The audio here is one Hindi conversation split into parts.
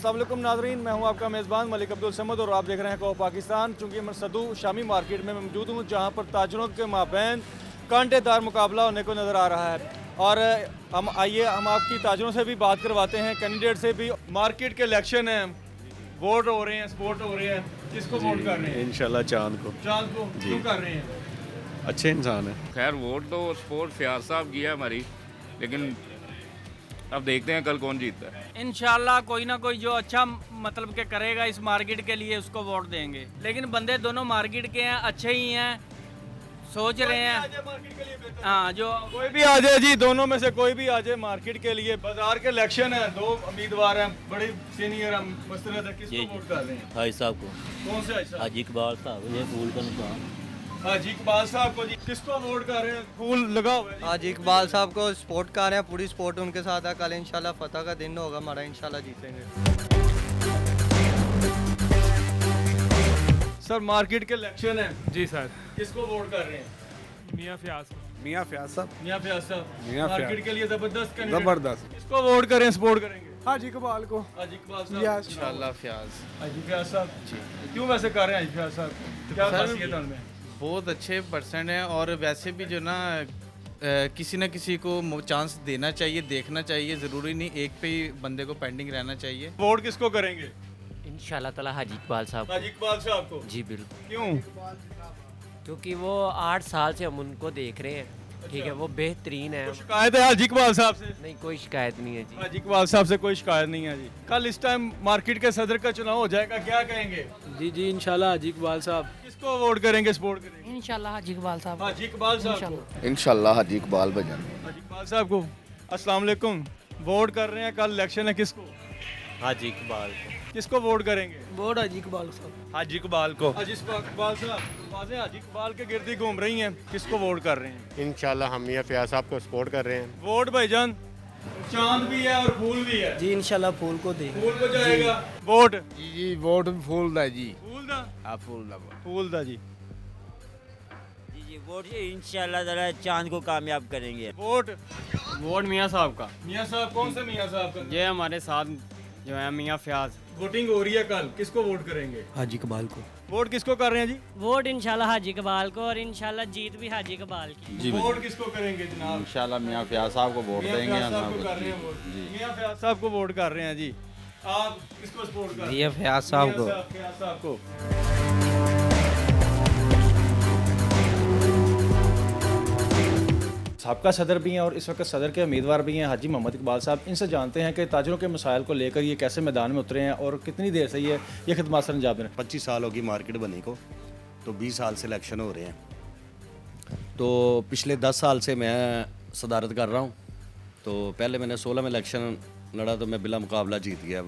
अस्सलाम वालेकुम नाज़रीन, मैं हूं आपका मेज़बान मलिक अब्दुल समद और आप देख रहे हैं कहो पाकिस्तान। चूँकि मैं सदू शामी मार्केट में मौजूद हूं, जहां पर ताजरों के माबैन कांटेदार मुकाबला होने को नज़र आ रहा है। और हम आपकी ताजरों से भी बात करवाते हैं, कैंडिडेट से भी। मार्केट के इलेक्शन हैं, वोट हो रहे हैं, स्पोर्ट हो रहे हैं, किसको वोट कर रहे हैं? इंशाल्लाह चांद को। चांद को क्यों कर रहे हैं? अच्छे इंसान है। खैर वोट तो स्पोर्ट फयाज साहब की है हमारी, लेकिन अब देखते हैं कल कौन जीतता है। इंशाल्लाह कोई ना कोई जो अच्छा मतलब के करेगा इस मार्केट के लिए उसको वोट देंगे। लेकिन बंदे दोनों मार्केट के हैं, अच्छे ही हैं, सोच रहे हैं। हाँ, जो कोई भी आ जाए जी, दोनों में से कोई भी आ जाए मार्केट के लिए। बाजार के इलेक्शन है, दो उम्मीदवार हैं, बड़े सीनियर हैं, मसरत है, किसको वोट कर रहे हैं? हाजी साहब को। कौन से हाजी साहब? हाजी इकबाल साहब, ये फूल का नुकसान। हाजी इकबाल साहब को जी। किसको वोट कर रहे हैं? फूल लगा हुआ है जी। आज इकबाल साहब को सपोर्ट कर रहे हैं, पूरी सपोर्ट उनके साथ है। कल इंशाल्लाह फतह का दिन होगा हमारा, इंशाल्लाह जीतेंगे। सर मार्केट के इलेक्शन है, जी सर। किसको वोट कर रहे हैं? मियाँ फयाज को। मियाँ फयाज साहब। मियां फयाज साहब मियां फयाज। मार्केट के लिए जबरदस्त कैंडिडेट। जबरदस्त। किसको वोट करें, सपोर्ट करेंगे? हाजी इकबाल को। हाजी इकबाल साहब। इंशाल्लाह फयाज हाजी फयाज साहब जी। क्यों वैसे कर रहे हैं हाजी फयाज साहब? क्या सर, खासियत है उनमें? बहुत अच्छे पर्सन है, और वैसे भी जो ना किसी न किसी को चांस देना चाहिए, देखना चाहिए। ज़रूरी नहीं एक पे ही बंदे को पेंडिंग रहना चाहिए। वोट किसको करेंगे? इंशाल्लाह ताला हाजी इकबाल साहब। हाजी इकबाल साहब को। जी बिल्कुल, क्यों? क्योंकि वो 8 साल से हम उनको देख रहे हैं, ठीक है, वो बेहतरीन है। कोई शिकायत है हाजी इकबाल साहब से? नहीं, कोई शिकायत नहीं है जी। हाजी इकबाल साहब से कोई शिकायत नहीं है जी। कल इस टाइम मार्केट के सदर का चुनाव हो जाएगा, क्या कहेंगे? जी जी, इंशाल्लाह हाजी इकबाल साहब। किसको वोट करेंगे, सपोर्ट करेंगे? इंशाल्लाह हाजी इकबाल साहब। हाजी इकबाल साहब को। इंशाल्लाह हाजी इकबाल भजन। हाजी इकबाल साहब को। अस्सलाम वालेकुम। वोट कर रहे हैं, कल इलेक्शन है, किसको? हाजी इकबाल को। किसको वोट करेंगे? वोट हाजी इकबाल साहब। हाजी इकबाल को। हाजी इकबाल साहब, आवाज़ें हाजी इकबाल के गिर्द ही घूम रही हैं, किसको वोट कर रहे हैं? इंशाल्लाह हम मियाँ फयाज साहब को सपोर्ट कर रहे हैं। वोट भाईजान, चांद भी है और फूल भी है। जी इंशाल्लाह फूल को देंगे। फूल को जाएगा वोट। जी जी, वोट फूल दा जी। फूल दा। हाँ फूल दा। फूल दा जी। जी जी, वोट इंशाल्लाह ताला चांद को कामयाब करेंगे। वोट। वोट मियाँ साहब का। मियाँ साहब, कौन से मियाँ साहब का? ये हमारे साथ जो है मियाँ फयाज। वोटिंग हो रही है कल, किसको वोट करेंगे? हाजी इकबाल को। वोट किसको कर रहे हैं जी? वोट इंशाल्लाह हाजी इकबाल को, और इंशाल्लाह जीत भी हाजी इकबाल की। वोट किसको करेंगे जनाब? इंशाल्लाह मियाँ फयाज साहब को वोट मियाँ फयाज साहब को कर रहे हैं वोट। मियाँ फयाज साहब को वोट कर रहे हैं जी। आप किसको सपोर्ट कर रहे हैं? मियाँ फयाज साहब को। मियाँ फयाज साहब को। साबका सदर भी हैं और इस वक्त सदर के उम्मीदवार भी हैं हाजी मोहम्मद इकबाल साहब। इनसे जानते हैं कि ताजरों के मसाइल को लेकर ये कैसे मैदान में उतरे हैं और कितनी देर से ये खिदमत सर अंजाम दे रहे हैं। 25 साल होगी मार्केट बनी को, तो 20 साल से इलेक्शन हो रहे हैं। तो पिछले 10 साल से मैं सदारत कर रहा हूँ। तो पहले मैंने 16 में इलेक्शन लड़ा, तो मैं बिला मुकाबला जीत गया।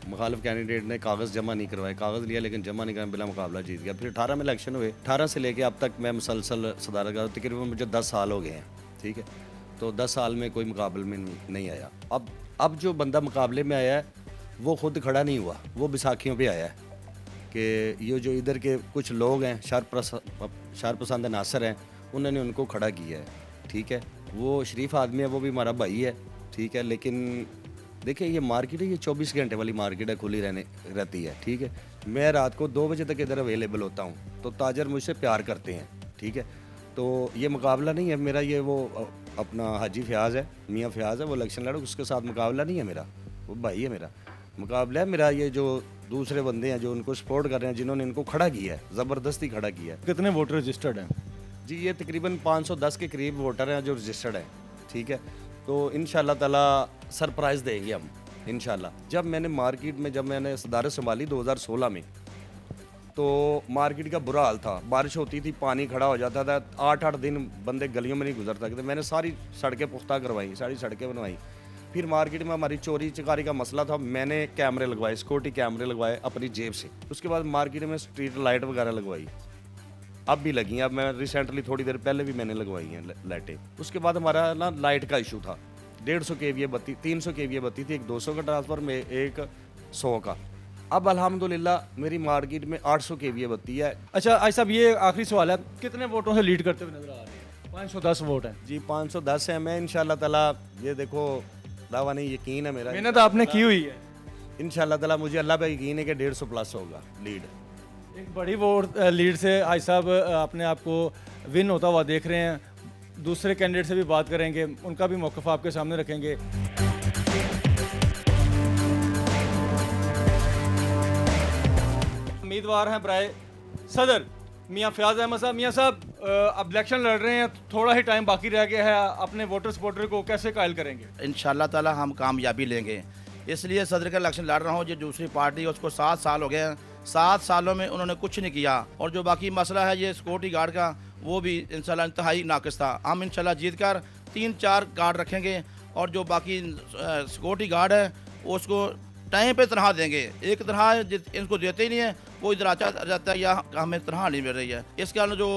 मुखालिफ कैंडिडेट ने कागज़ जमा नहीं करवाए, कागज़ लिया लेकिन जमा नहीं कराया, बिला मुकाबला जीत गया। फिर 18 में इलेक्शन हुए, 18 से लेके अब तक मैं मुसलसल सदारत कर रहा हूँ। तकरीबन मुझे 10 साल हो गए हैं, ठीक है। तो 10 साल में कोई मुकाबले में नहीं आया। अब जो बंदा मुकाबले में आया है वो खुद खड़ा नहीं हुआ, वो बैसाखियों पे आया है कि ये जो इधर के कुछ लोग हैं, शार पसंद नासर हैं, उन्होंने उनको खड़ा किया है, ठीक है। वो शरीफ आदमी है, वो भी हमारा भाई है, ठीक है। लेकिन देखिए ये मार्केट है, ये 24 घंटे वाली मार्केट है, खुली रहती है, ठीक है। मैं रात को 2 बजे तक इधर अवेलेबल होता हूँ, तो ताजर मुझसे प्यार करते हैं, ठीक है। तो ये मुकाबला नहीं है मेरा, ये वो अपना हाजी फयाज है, मियाँ फयाज है, वो इलेक्शन लड़ा, उसके साथ मुकाबला नहीं है मेरा, वो भाई है मेरा। मुकाबला है मेरा ये जो दूसरे बंदे हैं जो उनको सपोर्ट कर रहे हैं, जिन्होंने इनको खड़ा किया है, ज़बरदस्ती खड़ा किया है। कितने वोटर रजिस्टर्ड हैं जी? ये तकरीबन 510 के करीब वोटर हैं जो रजिस्टर्ड हैं, ठीक है। तो इंशाल्लाह ताला सरप्राइज़ देंगे हम इंशाल्लाह। जब मैंने सदारत संभाली 2016 में, तो मार्केट का बुरा हाल था, बारिश होती थी, पानी खड़ा हो जाता था, 8-8 दिन बंदे गलियों में नहीं गुजर सकते। मैंने सारी सड़कें पुख्ता करवाई, सारी सड़कें बनवाई। फिर मार्केट में हमारी चोरी चकारी का मसला था, मैंने कैमरे लगवाए, सिक्योरिटी कैमरे लगवाए अपनी जेब से। उसके बाद मार्केट में स्ट्रीट लाइट वगैरह लगवाई, अब भी लगी हैं। अब मैं रिसेंटली थोड़ी देर पहले भी मैंने लगवाई हैं लाइटें। उसके बाद हमारा ना लाइट का इशू था, 150 kVA बत्ती, 300 kVA बत्ती थी, एक 200 का ट्रांसफर में, एक 100 का। अब अल्हम्दुलिल्लाह मेरी मार्केट में 800 kVA बत्ती है। अच्छा आज साहब, ये आखिरी सवाल है, कितने वोटों से लीड करते हुए नजर आ रहे हैं? 510 वोट हैं जी, 510 है। मैं इंशाल्लाह ताला, ये देखो दावा नहीं, यकीन है मेरा, मेहनत आपने की हुई है। इंशाल्लाह ताला मुझे अल्लाह पे यकीन है कि 150 प्लस होगा लीड। एक बड़ी वोट लीड से हाजी साहब अपने आप को विन होता हुआ देख रहे हैं। दूसरे कैंडिडेट से भी बात करेंगे, उनका भी मौक़िफ़ आपके सामने रखेंगे। उम्मीदवार हैं बराए सदर मियाँ फ़याज़ अहमद साहब। मियाँ साहब अब इलेक्शन लड़ रहे हैं, थोड़ा ही टाइम बाकी रह गया है, अपने वोटर सपोर्टर को कैसे कायल करेंगे? इंशाल्लाह ताला हम कामयाबी लेंगे, इसलिए सदर का इलेक्शन लड़ रहा हूँ। जो दूसरी पार्टी है उसको 7 साल हो गए हैं, 7 सालों में उन्होंने कुछ नहीं किया। और जो बाकी मसला है ये सिक्योरिटी गार्ड का, वो भी इंशाल्लाह इंतहाई नाकिस था। हम इंशाल्लाह जीत कर 3-4 गार्ड रखेंगे और जो बाकी सिक्योरिटी गार्ड है उसको टाइम पे तनख्वाह देंगे। एक तनख्वाह इनको देते ही नहीं है, वो इधर आता जाता है या हमें तनख्वाह नहीं मिल रही है। इस कारण जो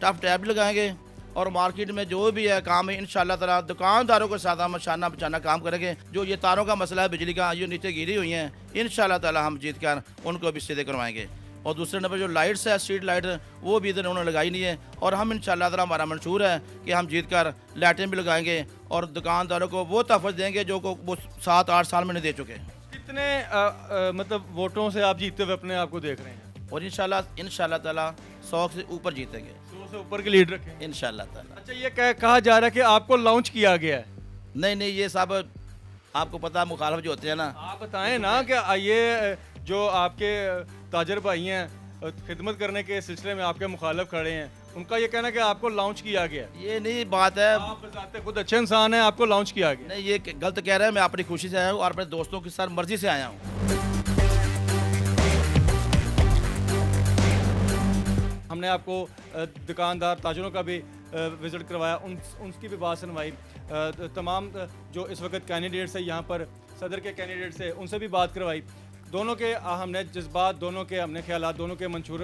टफ टैब लगाएंगे और मार्केट में जो भी है काम है इंशाल्लाह ताला दुकानदारों के साथ हम शाना बचाना काम करेंगे। जो ये तारों का मसला है बिजली का, ये नीचे गिरी हुई हैं, इंशाल्लाह ताला हम जीत कर उनको भी सीधे करवाएंगे। और दूसरे नंबर जो लाइट्स है स्ट्रीट लाइट, वो भी इधर उन्होंने लगाई नहीं है। और हम इंशाल्लाह ताला हमारा मंशूर है कि हम जीत कर लाइटें भी लगाएंगे और दुकानदारों को वो तहफ़्फ़ुज़ देंगे जो को वो 7-8 साल में नहीं दे चुके। कितने मतलब वोटों से आप जीतते हुए अपने आप को देख रहे हैं? और इंशाल्लाह ताला 100 से ऊपर जीतेंगे, 100 से ऊपर की लीड रखेंगे इंशाल्लाह ताला। अच्छा, ये कहा जा रहा है कि आपको लॉन्च किया गया है। नहीं, ये सब आपको पता है मुखालफ जो होते हैं ना। आप बताएं ना कि ये जो आपके ताजर भाई हैं खिदमत करने के सिलसिले में आपके मुखालफ खड़े हैं, उनका ये कहना है कि आपको लॉन्च किया गया। ये नहीं बात है, आप बताते खुद अच्छे इंसान हैं, आपको लॉन्च किया गया। नहीं ये गलत कह रहे हैं। मैं अपनी खुशी से आया हूँ और अपने दोस्तों के साथ मर्जी से आया हूँ। हमने आपको दुकानदार ताजरों का भी विज़िट करवाया, उनकी भी बात सुनवाई। तमाम जो इस वक्त कैंडिडेट्स हैं यहाँ पर सदर के कैंडिडेट्स हैं, उनसे भी बात करवाई। दोनों के हमने जज्बात, दोनों के हमने ख्यालात, दोनों के मंशूर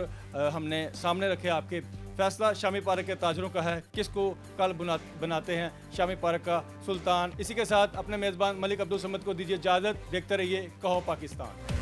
हमने सामने रखे आपके। फैसला शामी पार्क के ताजरों का है, किसको कल बनाते हैं शामी पार्क का सुल्तान। इसी के साथ अपने मेज़बान मलिक अब्दुल समद को दीजिए इजाज़त। देखते रहिए कहो पाकिस्तान।